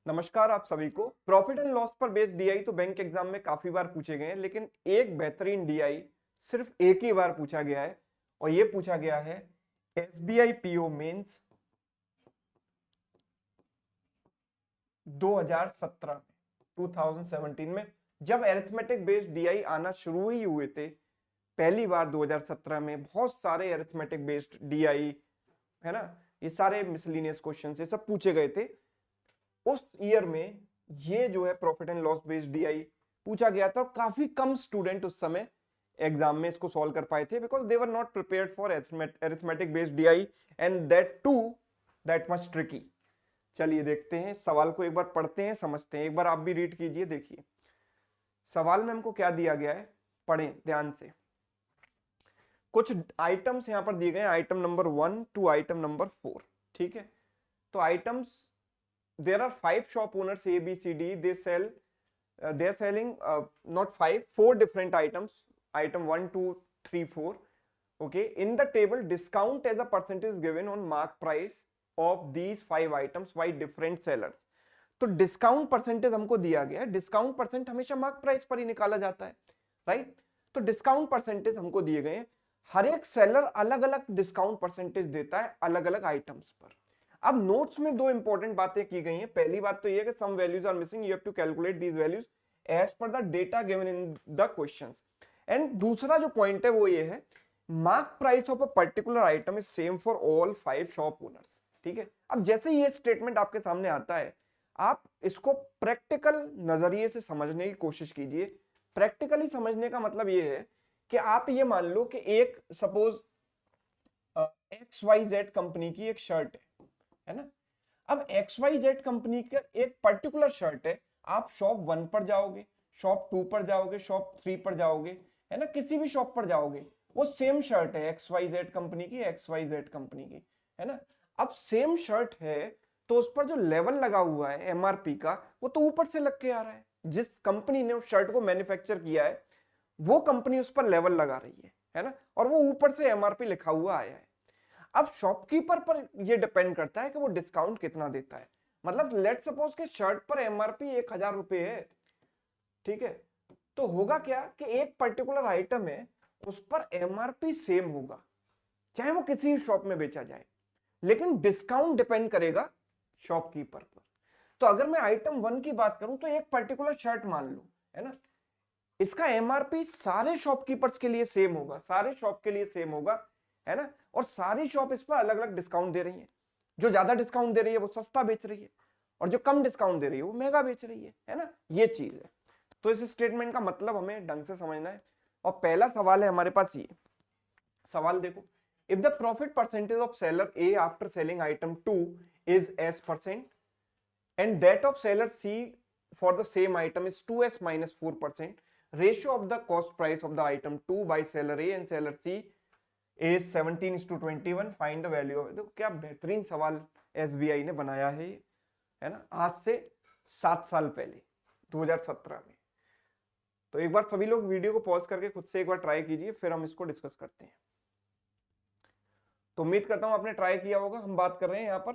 नमस्कार आप सभी को। प्रॉफिट एंड लॉस पर बेस्ड डीआई तो बैंक एग्जाम में काफी बार पूछे गए हैं, लेकिन एक बेहतरीन डीआई सिर्फ एक ही बार पूछा गया है और ये पूछा गया है एसबीआई पीओ मेंस 2017 में जब अरिथमेटिक बेस्ड डीआई आना शुरू ही हुए थे। पहली बार 2017 में बहुत सारे अरिथमेटिक बेस्ड डीआई है ना, ये सारे मिसलिनियस क्वेश्चन ये सब पूछे गए थे। उस ईयर में ये जो है profit and loss based DI पूछा गया था और काफी कम स्टूडेंट उस समय एग्जाम में इसको सॉल्व कर पाए थे, because they were not prepared for arithmetic based DI and that too that much tricky. चलिए देखते हैं सवाल को, एक बार पढ़ते हैं, समझते हैं। एक बार आप भी रीड कीजिए। देखिए सवाल में हमको क्या दिया गया है, पढ़ें ध्यान से। कुछ आइटम्स यहां पर दिए गए हैं, item number 1 to item number 4। ठीक है, तो items, there are 5 shop owners A, B, C, D. They are selling not 5, 4 different items. Item 1, 2, 3, 4. Okay. In the table, discount as a percentage given on mark price of these 5 items by different sellers. तो discount percentage हमको दिया गया है। Discount percent हमेशा mark price पर ही निकाला जाता है, राइट। तो डिस्काउंट परसेंटेज हमको दिए गए हैं। हर एक सेलर अलग अलग डिस्काउंट परसेंटेज देता है अलग अलग आइटम्स पर। अब नोट्स में दो इंपॉर्टेंट बातें की गई हैं। पहली बात तो ये कि some values are missing, you have to calculate these values as per the data given in the questions. And दूसरा जो पॉइंट है वो ये है, mark price of a particular item is same for all 5 shop owners. ठीक है, अब जैसे ये स्टेटमेंट आपके सामने आता है, आप इसको प्रैक्टिकल नजरिए से समझने की कोशिश कीजिए। प्रैक्टिकली समझने का मतलब ये है कि आप ये मान लो कि एक सपोज XYZ कंपनी की एक शर्ट है ना। अब XYZ कंपनी का एक पर्टिकुलर शर्ट है, आप शॉप 1 पर जाओगे, शॉप 2 पर जाओगे, शॉप 3 पर जाओगे, है ना, किसी भी शॉप पर जाओगे, वो सेम शर्ट है XYZ कंपनी की, XYZ कंपनी की, है ना। अब सेम शर्ट है तो उस पर जो लेवल लगा हुआ है MRP का, वो तो ऊपर से लग के आ रहा है। जिस कंपनी ने उस शर्ट को मैन्युफैक्चर किया है वो कंपनी उस पर लेवल लगा रही है ना, और वो ऊपर से MRP लिखा हुआ आया है। अब शॉपकीपर पर ये डिपेंड करता है कि वो डिस्काउंट कितना देता है। मतलब लेट सपोज के शर्ट पर MRP 1000 रुपए है, ठीक है, तो होगा क्या कि एक पर्टिकुलर आइटम है उस पर MRP सेम होगा चाहे वो किसी शॉप में बेचा जाए, लेकिन डिस्काउंट डिपेंड करेगा शॉपकीपर पर। तो अगर मैं आइटम 1 की बात करूं तो एक पर्टिकुलर शर्ट मान लो, है ना, इसका MRP सारे शॉपकीपर्स के लिए सेम होगा, सारे शॉप के लिए सेम होगा, है ना, और सारी शॉप इस पर अलग अलग डिस्काउंट दे रही है। जो ज्यादा डिस्काउंट दे रही है वो सस्ता बेच रही है, और जो कम डिस्काउंट दे रही है वो महंगा बेच रही है ना, ये चीज है। तो इस स्टेटमेंट का मतलब हमें ढंग से समझना है। और पहला सवाल है हमारे पास ये सवाल, देखो, if the profit percentage of seller A after selling item 2 is S% and that of seller C for the same item is 2S minus 4%, ratio of the cost price of the item 2 by seller A and seller C is 17:21, find the value of। देखो क्या बेहतरीन सवाल SBI ने बनाया है ना, आज से 7 साल पहले 2017 में। तो एक बार सभी लोग वीडियो को पॉज करके खुद से एक बार ट्राई कीजिए, फिर हम इसको डिस्कस करते हैं। तो उम्मीद करता हूं आपने ट्राई किया होगा। हम बात कर रहे हैं यहाँ पर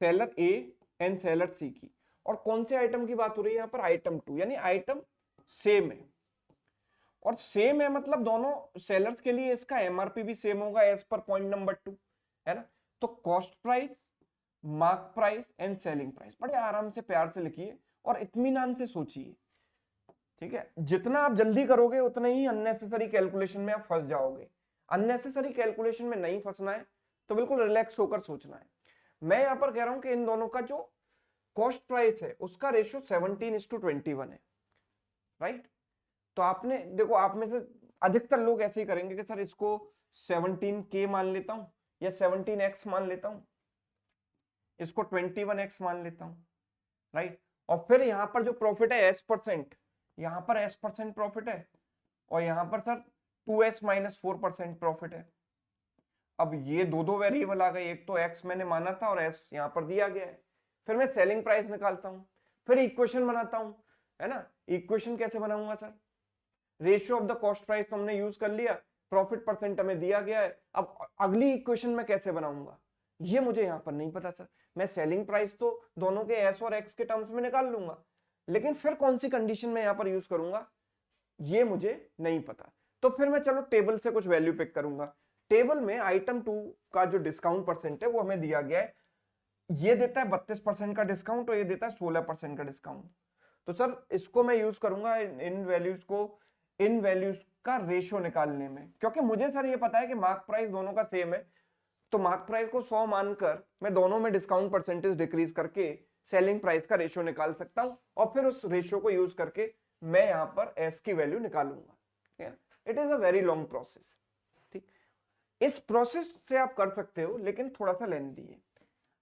सेलर ए एंड सेलर सी की, और कौन से आइटम की बात हो रही है यहाँ पर, आइटम 2, यानी आइटम सेम है। और सेम है मतलब दोनों सेलर्स के लिए इसका MRP भी सेम होगा एज पर पॉइंट नंबर 2, है ना। तो cost price, mark price and selling price बड़े आराम से प्यार से लिखिए और इत्मीनान से सोचिए, ठीक है। जितना आप जल्दी करोगे उतना ही अननेसेसरी कैलकुलेशन में आप फंस जाओगे। अननेसेसरी कैलकुलेशन में नहीं फंसना है, तो बिल्कुल रिलैक्स होकर सोचना है। मैं यहां पर कह रहा हूं कि इन दोनों का जो कॉस्ट प्राइस है उसका रेशियो 17:21 है, राइट। तो आपने देखो, आप में से अधिकतर लोग ऐसे ही करेंगे कि सर इसको 17K मान लेता हूं या 17X मान लेता हूं, इसको 21X मान लेता हूं, राइट। और फिर यहां पर जो प्रॉफिट है S%, यहां पर S% प्रॉफिट है और यहां पर सर 2S minus 4% प्रॉफिट है। अब ये दो वेरिएबल आ गए, एक तो X मैंने माना था और S यहां पर दिया गया है। फिर मैं सेलिंग प्राइस निकालता हूं, फिर इक्वेशन बनाता हूं, है ना। इक्वेशन कैसे बनाऊंगा sir, ratio of the cost price तो हमने यूज कर लिया, प्रॉफिट परसेंट हमें दिया गया है। अब अगली इक्वेशन में कैसे बनाऊंगा, ये मुझे यहाँ पर नहीं पता सर। मैं सेलिंग प्राइस तो दोनों के एस और एक्स के टर्म्स में निकाल लूंगा, लेकिन फिर कौन सी कंडीशन में यहाँ पर यूज करूंगा ये मुझे नहीं पता। तो फिर मैं चलो टेबल से कुछ वैल्यू पिक करूंगा। टेबल में आइटम 2 का जो डिस्काउंट परसेंट है वो हमें दिया गया है, ये देता है 32% का डिस्काउंट और ये देता है 16% का डिस्काउंट। तो सर इसको मैं यूज करूंगा इन वैल्यूज का रेशियो निकालने में, क्योंकि मुझे सर ये पता है कि मार्क प्राइस दोनों का सेम है, तो मार्क प्राइस को 100 मानकर मैं दोनों में डिस्काउंट परसेंटेज डिक्रीज करके सेलिंग प्राइस का रेशियो निकाल सकता हूं और फिर उस रेशियो को यूज करके मैं यहां पर एस की वैल्यू निकालूंगा। It is a very long process. ठीक, इस प्रोसेस से आप कर सकते हो लेकिन थोड़ा सा लेंथी है।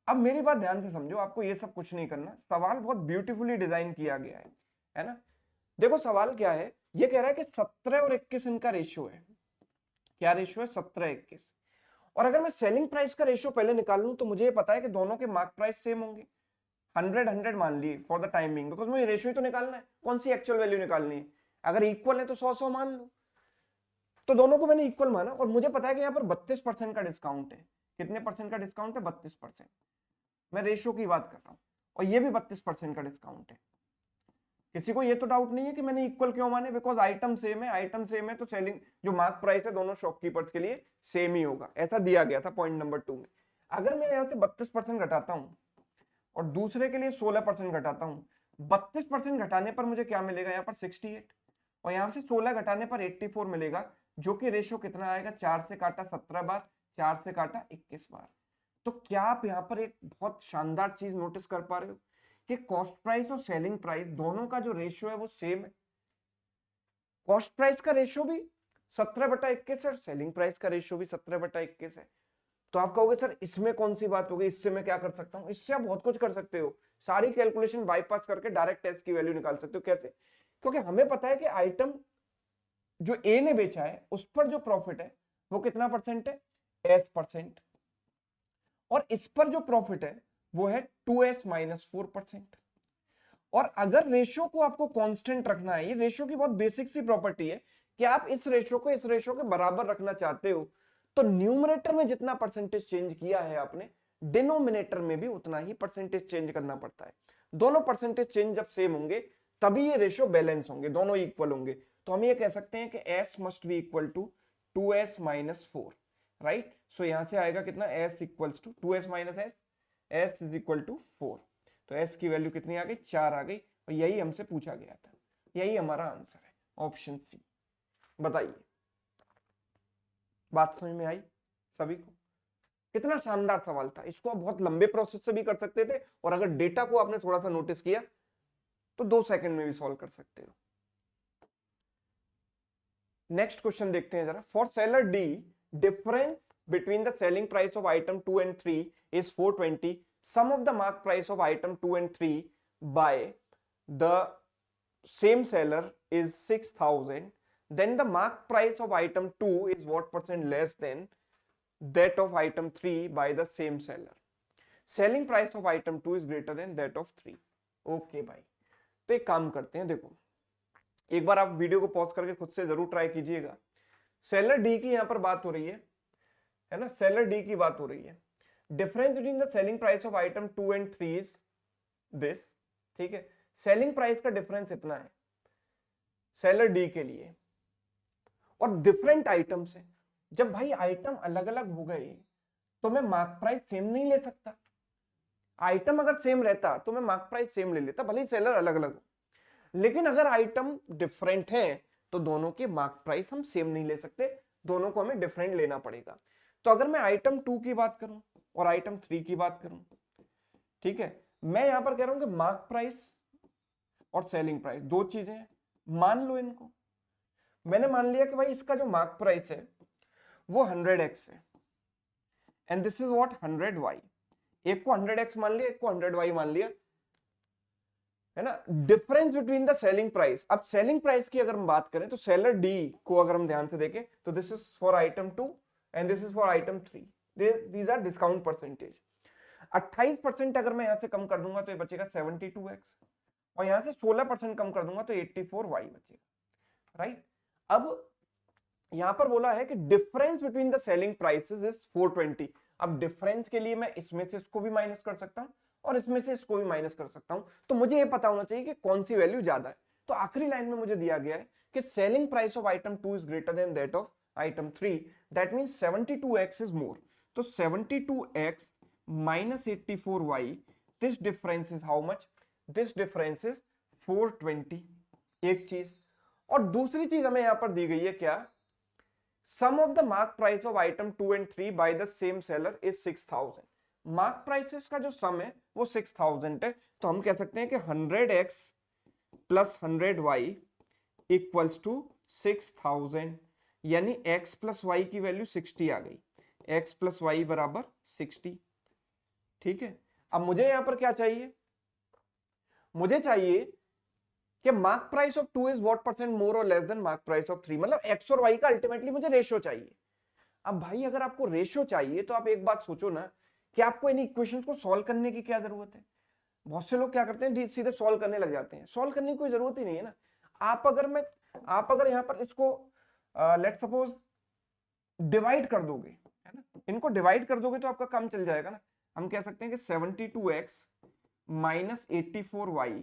अब मेरी बात ध्यान से समझो, आपको ये सब कुछ नहीं करना, सवाल बहुत ब्यूटीफुली डिजाइन किया गया है ना। देखो सवाल क्या है, ये कह रहा है कि 17 और 21 इनका रेशियो है। क्या रेशियो है? 17-21। और अगर मैं सेलिंग प्राइस का रेशियो पहले निकाल लूं तो मुझे ये पता है कि दोनों के मार्क प्राइस सेम होंगे। 100-100 मान लिए फॉर द टाइमिंग, बिकॉज मुझे रेशियो ही तो निकालना है, कौन सी एक्चुअल वैल्यू निकालनी है। अगर इक्वल है तो 100-100 मान लो। तो दोनों को मैंने इक्वल माना और मुझे पता है कि यहाँ पर 32% का डिस्काउंट है। कितने परसेंट का डिस्काउंट है? 32%। मैं रेशियो की बात कर रहा हूँ और ये भी 32% का डिस्काउंट है। किसी को ये तो डाउट नहीं है कि मैंने इक्वल क्यों माने? बिकॉज आइटम सेम है, आइटम सेम है तो सेलिंग जो मार्क प्राइस है दोनों शॉपकीपर्स के लिए सेम ही होगा, ऐसा दिया गया था पॉइंट नंबर 2 में। अगर मैं यहाँ से 32% घटाता हूँ और दूसरे के लिए 16% घटाता हूँ, 32% घटाने पर मुझे क्या मिलेगा? यहाँ पर 68 और यहाँ से 16 घटाने पर 84 मिलेगा, जो कि रेशियो कितना आएगा? 4 से काटा 17 बार, 4 से काटा 21 बार। तो क्या आप यहाँ पर एक बहुत शानदार चीज नोटिस कर पा रहे हो कि कॉस्ट प्राइस और सेलिंग प्राइस दोनों का जो रेशियो है वो सेम है। कॉस्ट प्राइस का रेशियो भी 17/21 है, सेलिंग प्राइस का रेशियो भी 17/21 है। तो आप कहोगे सर इसमें कौन सी बात होगी, इससे मैं क्या कर सकता हूं? इससे आप बहुत कुछ कर सकते हो, सारी कैलकुलेशन बाईपास करके डायरेक्ट एस की वैल्यू निकाल सकते हो। कैसे? क्योंकि हमें पता है कि आइटम जो ए ने बेचा है उस पर जो प्रॉफिट है वो कितना परसेंट है? S%। और इस पर जो प्रॉफिट है वो है 2s माइनस 4%। और अगर रेशियो को आपको कांस्टेंट रखना है, ये रेशियो की बहुत बेसिक सी प्रॉपर्टी है कि आप इस रेशियो को इस रेशियो के बराबर रखना चाहते हो, तो न्यूमरेटर में जितना परसेंटेज चेंज किया है आपने, डिनोमिनेटर में भी उतना ही परसेंटेज चेंज करना पड़ता है। दोनों परसेंटेज चेंज जब सेम होंगे तभी ये रेशियो बैलेंस होंगे, दोनों इक्वल होंगे। तो हम ये कह सकते हैं कि s must be equal to 2s minus 4, right. So यहां से आएगा कितना? s equals to 2s minus s is equal to 4। तो s की वैल्यू कितनी आ गई? 4 आ गई। और यही हमसे पूछा गया था, यही हमारा आंसर है, ऑप्शन सी। बताइए, बात समझ में आई सभी को? कितना शानदार सवाल था। इसको आप बहुत लंबे प्रोसेस से भी कर सकते थे और अगर डेटा को आपने थोड़ा सा नोटिस किया तो 2 सेकंड में भी सॉल्व कर सकते हो। नेक्स्ट क्वेश्चन देखते हैं जरा। For seller D, difference between the selling price of item 2 and 3 is 420. Sum of the mark price of item 2 and 3 by the same seller is 6,000. Then the mark price of item 2 is what percent less than that of item 3 by the same seller. Selling price of item 2 is greater than that of 3. Okay भाई, तो एक काम करते हैं, देखो एक बार आप video को पॉज करके खुद से जरूर ट्राई कीजिएगा। सेलर डी की यहां पर बात हो रही है ना, सेलर डी की बात हो रही है। Difference between the selling price of item 2 and 3 is this, ठीक है। सेलिंग प्राइस का डिफरेंस इतना है सेलर डी के लिए, और डिफरेंट आइटम्स है। जब भाई आइटम अलग अलग हो गए तो मैं मार्क प्राइस सेम नहीं ले सकता। आइटम अगर सेम रहता तो मैं मार्क प्राइस सेम ले लेता, भले ही सेलर अलग अलग हो। लेकिन अगर आइटम डिफरेंट है तो दोनों के मार्क प्राइस हम सेम नहीं ले सकते, दोनों को हमें डिफरेंट लेना पड़ेगा। तो अगर मैं आइटम 2 की बात करूं और आइटम 3 की बात करूं, ठीक है, मैं यहां पर कह रहा हूं कि मार्क प्राइस और सेलिंग प्राइस दो चीजें हैं। मान लो इनको, मैंने मान लिया कि भाई इसका जो मार्क प्राइस है वो 100x है and this is what 100y। एक को 100x मान लिया, एक को 100y मान लिया, है ना। Difference between the selling price, अब सेलिंग प्राइस की अगर हम बात करें तो सेलर डी को अगर हम ध्यान से देखें तो this is for item 2 and this is for item 3, these are discount percentage. 28% अगर मैं यहां से कम कर दूंगा तो ये बचेगा 72x, और यहां से 16% कम कर दूंगा तो 84y बचेगा, राइट। अब यहां पर बोला है कि difference between the selling prices is 420। अब डिफरेंस के लिए मैं इसमें से इसको भी माइनस कर सकता हूँ और इसमें से इसको भी माइनस कर सकता हूँ, तो मुझे ये पता होना चाहिए कि कौन सी वैल्यू ज्यादा है। तो आखिरी लाइन में मुझे दिया गया है कि selling price of item 2 is greater than that of item 3, that means 72x is more. तो 72x minus 84y, this difference is how much? This difference is 420। एक चीज, और दूसरी चीज हमें यहां पर दी गई है क्या? Sum of the mark price of item 2 and 3 by the same seller is 6000। Mark prices का जो सम है वो 6000 है, तो हम कह सकते हैं कि 100x plus 100y equals to 6000, यानी x प्लस y की वैल्यू 60 आ गई, x प्लस वाई बराबर 60। ठीक है, अब मुझे यहां पर क्या चाहिए? मुझे चाहिए कि mark price of 2 is what percent more और less than mark price of 3, मतलब x और y का अल्टीमेटली मुझे रेशियो चाहिए। अब भाई अगर आपको रेशियो चाहिए तो आप एक बात सोचो ना कि आपको इन इक्वेशंस को सॉल्व करने की क्या जरूरत है। बहुत से लोग क्या करते हैं, सीधे सॉल्व करने लग जाते हैं। सॉल्व करने की कोई जरूरत ही नहीं है ना। आप अगर यहां पर इसको लेट सपोज डिवाइड कर दोगे, है ना, इनको डिवाइड कर दोगे तो आपका काम चल जाएगा ना। हम कह सकते हैं कि 72x minus 84y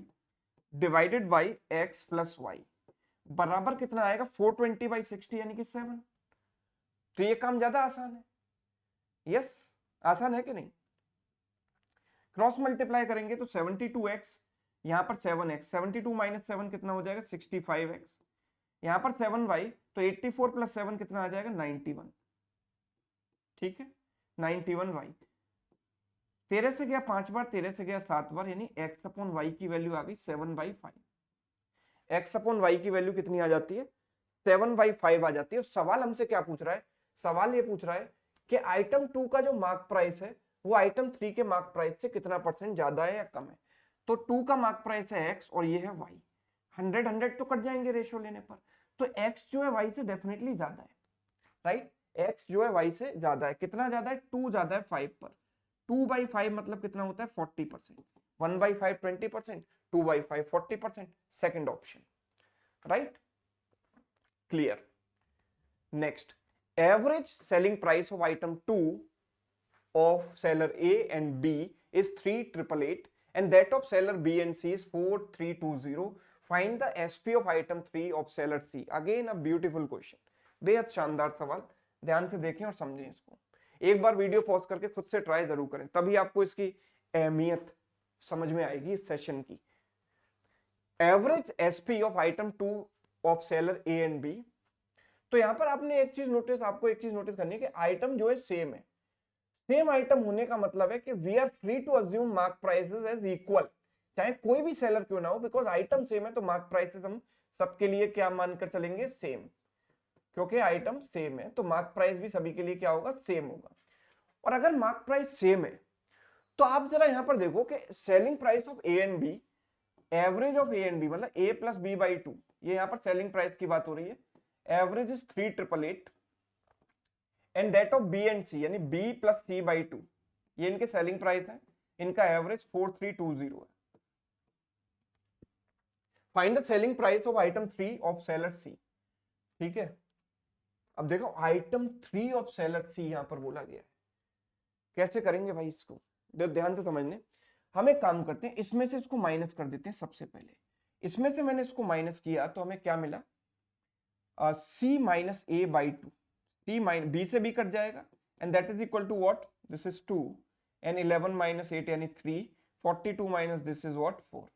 divided by x plus y बराबर कितना आएगा? 420 बाई 60 यानी कि 7। तो ये काम ज्यादा आसान है। यस, आसान है कि नहीं? क्रॉस मल्टीप्लाई करेंगे तो 72x यहां पर 7x, 72 माइनस 7 कितना हो जाएगा? 65x, यहां पर 7y, तो 84 प्लस 7 कितना आ जाएगा? 91। ठीक है, 91y, 13 से गया 5 बार, 13 से गया 7 बार, यानी x अपॉन वाई की वैल्यू आ गई 7/5। x अपॉन वाई की वैल्यू कितनी आ जाती है? 7/5 आ जाती है। और सवाल हमसे क्या पूछ रहा है? सवाल ये पूछ रहा है कि आइटम 2 का जो मार्क प्राइस है वो आइटम 3 के मार्क प्राइस से कितना परसेंट ज्यादा है या कम है। तो 2 का मार्क प्राइस है x और ये है y, 100 तो कट जाएंगे रेशियो लेने पर, तो x जो है y से डेफिनेटली ज्यादा है, राइट? x जो है y से ज्यादा है। कितना ज्यादा है? 2 ज्यादा है 5 पर। 2/5 मतलब कितना होता है? 40%। 1/5 20%, 2/5 40%, second option, right? Clear. Next, average selling price of item 2 of seller A and B is 3888 and that of seller B and C is 4320. Find the SP of item 3 of seller C. Again a beautiful question. बेहद शानदार सवाल, ध्यान से देखें और समझें इसको। एक बार वीडियो पॉज करके खुद से ट्राई जरूर करें, तभी आपको इसकी अहमियत समझ में आएगी इस सेशन की। Average SP of item 2 of seller A and B. तो यहां पर आपको एक चीज नोटिस करनी है कि आइटम जो है सेम है। सेम आइटम होने का मतलब है कि we are free to assume mark prices as equal, चाहे कोई भी सेलर क्यों ना हो, बिकॉज आइटम सेम है तो मार्क प्राइसेस हम सबके लिए क्या मानकर चलेंगे? सेम। क्योंकि आइटम सेम है तो मार्क प्राइस भी सभी के लिए क्या होगा? सेम होगा। और अगर मार्क प्राइस सेम है तो आप जरा यहां पर देखो कि selling price of A and B, average of A and B मतलब ए प्लस बी बाई 2, ये यहां पर सेलिंग प्राइस की बात हो रही है। Average is 3888 and that of B and C यानी बी प्लस सी बाई 2, ये इनके सेलिंग प्राइस है, इनका एवरेज 4320 है। Find the selling price of item 3 of seller C. ठीक है, अब देखो आइटम 3 ऑफ सेलर सी यहां पर बोला गया है। कैसे करेंगे भाई इसको? ध्यान से समझने। हम एक काम करते हैं, इसमें से इसको माइनस कर देते हैं सबसे पहले। इसमें से मैंने इसको माइनस किया तो हमें क्या मिला? C minus A by 2, C minus B से बी कट जाएगा and that is equal to what? This is 2 and 11 minus 8 यानी 3, 42 minus this is what? 4,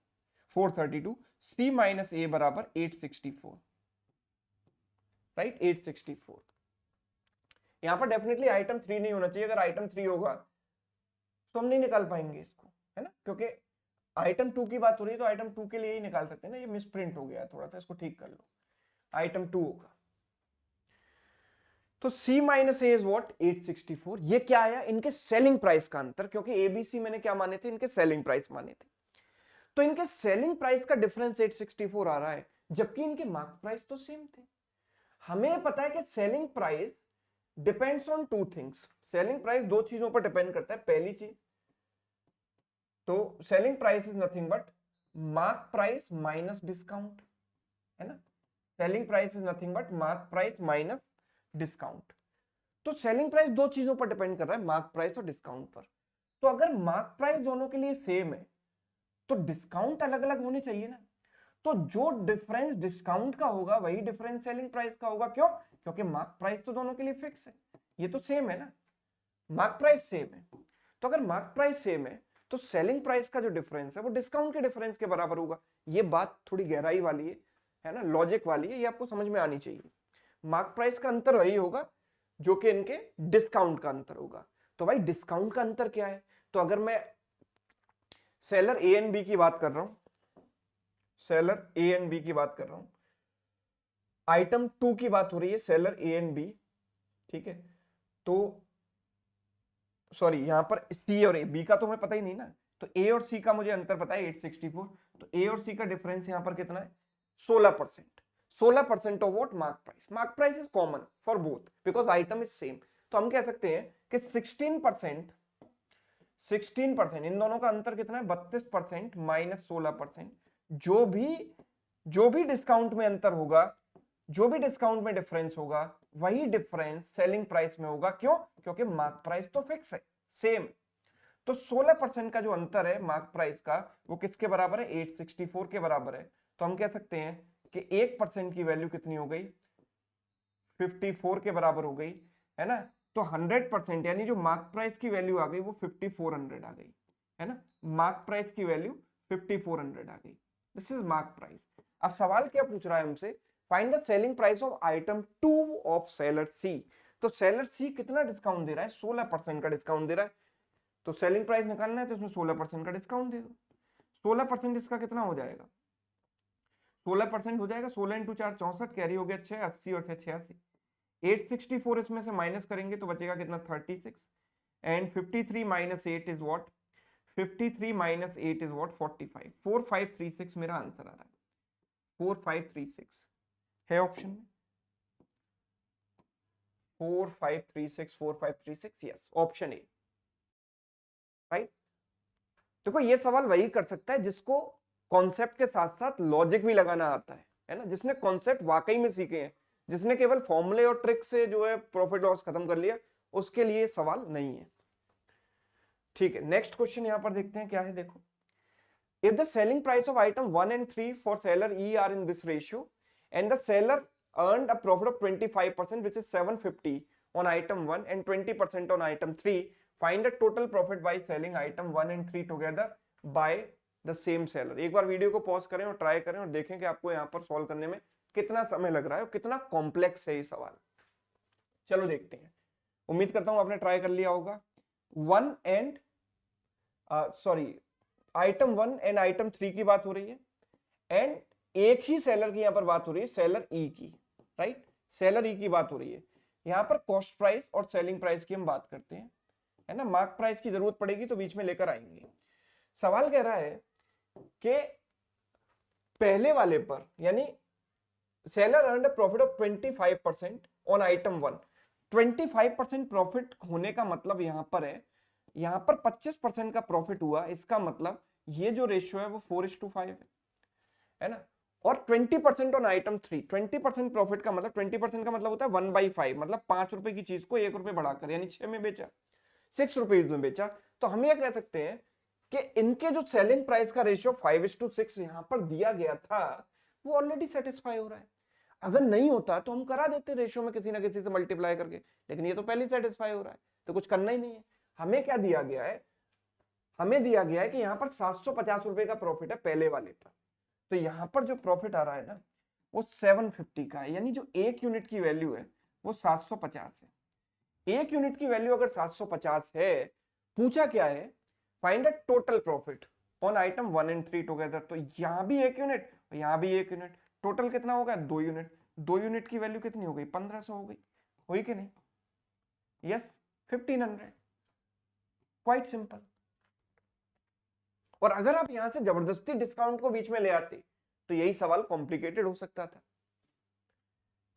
432। C minus A बराबर 864, राइट? 864। यहां पर डेफिनेटली आइटम 3 नहीं होना चाहिए। अगर आइटम 3 होगा तो हम नहीं निकाल पाएंगे इसको, है ना, क्योंकि आइटम 2 की बात हो रही है तो आइटम 2 के लिए ही निकाल सकते हैं ना। ये मिसप्रिंट हो गया थोड़ा सा, इसको ठीक कर लो। आइटम 2 होगा तो C minus A is what? 864। ये क्या आया? इनके सेलिंग प्राइस का अंतर, क्योंकि एबीसी मैंने क्या माने थे? इनके सेलिंग प्राइस माने थे। तो इनके सेलिंग प्राइस का डिफरेंस 864 आ रहा है, जबकि इनके मार्क प्राइस तो सेम थे। हमें पता है कि selling price depends on 2 things. Selling price 2 चीजों पर डिपेंड करता है। पहली चीज तो selling price is nothing but mark price minus discount, है ना। Selling price is nothing but mark price minus discount. तो सेलिंग प्राइस दो चीजों पर डिपेंड कर रहा है, मार्क प्राइस और डिस्काउंट पर। तो अगर मार्क प्राइस दोनों के लिए सेम है तो डिस्काउंट अलग अलग होने चाहिए ना। तो जो डिफरेंस डिस्काउंट का होगा वही डिफरेंस सेलिंग प्राइस का होगा। क्यों? क्योंकि मार्क प्राइस तो दोनों के लिए फिक्स है, ये तो सेम है ना, मार्क प्राइस सेम है। तो अगर मार्क प्राइस सेम है तो सेलिंग प्राइस का जो डिफरेंस है वो डिस्काउंट के डिफरेंस के बराबर होगा। ये बात थोड़ी गहराई वाली है ना, लॉजिक वाली है, ये आपको समझ में आनी चाहिए। मार्क प्राइस का अंतर वही होगा जो कि इनके डिस्काउंट का अंतर होगा। तो भाई डिस्काउंट का अंतर क्या है? तो अगर मैं सेलर ए एंड बी की बात कर रहा हूं, सेलर ए एंड बी की बात कर रहा हूं, आइटम 2 की बात हो रही है, सेलर ए एंड बी, ठीक है। तो सॉरी, यहां पर सी और ए, बी का तो हमें पता ही नहीं ना, तो ए और सी का मुझे अंतर पता है 864। तो ए और सी का डिफरेंस यहां पर कितना है? 16%। 16% of what? Mark price. Mark price is common for both because item is same. तो हम कह सकते हैं कि 16% इन दोनों का अंतर कितना है? 32% माइनस 16%। जो भी डिस्काउंट में अंतर होगा, जो भी डिस्काउंट में डिफरेंस होगा, वही डिफरेंस सेलिंग प्राइस में होगा। क्यों? क्योंकि मार्क प्राइस तो फिक्स है, सेम। तो 16% का जो अंतर है मार्क प्राइस का, वो किसके बराबर है? 864 के बराबर है। तो हम कह सकते हैं कि 1% की वैल्यू कितनी हो गई? 54 के बराबर हो गई, है ना। तो 100% यानी जो मार्क प्राइस की वैल्यू आ गई वो 5400 आ गई, है ना। मार्क प्राइस की वैल्यू 5400 आ गई। This is mark price. अब सवाल क्या पूछ रहा है हमसे? Find the selling price of item 2 of seller C. तो सेलर सी कितना डिस्काउंट दे रहा है? 16% का डिस्काउंट दे रहा है। तो सेलिंग प्राइस निकालना है तो इसमें 16% का डिस्काउंट दे दो। 16% इसका कितना हो जाएगा? 16% हो जाएगा, 16 इंटू 4 64, कैरी हो गया 6, 80 और 6 86। 864 इसमें से माइनस करेंगे तो बचेगा कितना? 36। And 53 minus 8 is what? 53 minus 8 is what? 45। 4536 मेरा आंसर आ रहा है। 4536 है ऑप्शन में। 4536 4536, यस, ऑप्शन ए, राइट। देखो ये सवाल वही कर सकता है जिसको कॉन्सेप्ट के साथ साथ लॉजिक भी लगाना आता है ना, जिसने कॉन्सेप्ट वाकई में सीखे हैं, जिसने केवल फॉर्मूले और ट्रिक से जो है प्रॉफिट लॉस खत्म कर लिया, उसके लिए सवाल नहीं है। ठीक है, नेक्स्ट क्वेश्चन यहां पर देखते हैं क्या है। देखो, if the selling price of item 1 and 3 for seller E are in this ratio and the seller earned a profit of 25% which is 750 on item 1 and 20% on item 3, find the total profit by selling item 1 and 3 together by the same seller। एक बार video को pause करें और try करें और देखें कि आपको यहाँ पर सॉल्व करने में कितना समय लग रहा है और कितना कॉम्प्लेक्स है ये सवाल। चलो देखते हैं, उम्मीद करता हूं आपने ट्राई कर लिया होगा। One and sorry, item 1 and item 3 की बात हो रही है एंड एक ही सेलर की यहां पर बात हो रही है, सेलर ई की, राइट। सेलर ई की बात हो रही है। यहां पर कॉस्ट प्राइस और सेलिंग प्राइस की हम बात करते हैं, है ना। मार्क प्राइस की जरूरत पड़ेगी तो बीच में लेकर आएंगे। सवाल कह रहा है कि पहले वाले पर यानी seller earned a profit of 25% on item 1। 25% profit होने का मतलब यहां पर है, यहां पर 25% का प्रॉफिट हुआ, इसका मतलब ये जो रेशियो है वो 4:5 है ना। और 20% ऑन आइटम 3, 20% प्रॉफिट का मतलब 20% का मतलब होता है 1/5, मतलब 5 रुपए की चीज को 1 रुपए बढ़ाकर यानी 6 में बेचा, 6 रुपीज में बेचा। तो हम ये कह सकते हैं कि इनके जो सेलिंग प्राइस का रेशियो 5:6 यहां पर दिया गया था वो ऑलरेडी सेटिस्फाई हो रहा है। अगर नहीं होता तो हम करा देते रेशियो में किसी ना किसी से मल्टीप्लाई करके, लेकिन ये तो पहले सेटिस्फाई हो रहा है तो कुछ करना ही नहीं है। हमें क्या दिया गया है? हमें दिया गया है कि यहां पर 750 रुपए का प्रॉफिट है पहले वाले पर। तो यहां पर जो प्रॉफिट आ रहा है ना वो 750 का है, यानी जो एक यूनिट की वैल्यू है वो 750 है। एक यूनिट की वैल्यू अगर 750 है, पूछा क्या है? Find the total profit on item 1 and 3 together. तो यहां भी एक यूनिट, यहां भी एक यूनिट, टोटल कितना होगा? 2 यूनिट। 2 यूनिट की वैल्यू कितनी हो गई? 1500 हो गई, हुई कि नहीं? यस, 1500। Quite simple. और अगर आप यहां से जबरदस्ती डिस्काउंट को बीच में ले आते तो यही सवाल कॉम्प्लिकेटेड हो सकता था।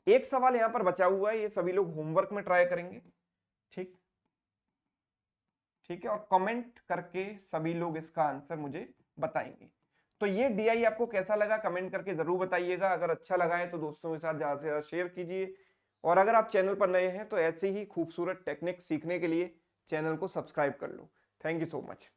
एक सवाल यहां पर बचा हुआ है, ये सभी लोग होमवर्क में ट्राई करेंगे, ठीक ठीक है, और कमेंट करके सभी लोग इसका आंसर मुझे बताएंगे। तो ये डीआई आपको कैसा लगा कमेंट करके जरूर बताइएगा। अगर अच्छा लगा है तो दोस्तों के साथ ज्यादा से ज्यादा शेयर कीजिए और अगर आप चैनल पर नए हैं तो ऐसे ही खूबसूरत टेक्निक सीखने के लिए चैनल को सब्सक्राइब कर लो। Thank you so much.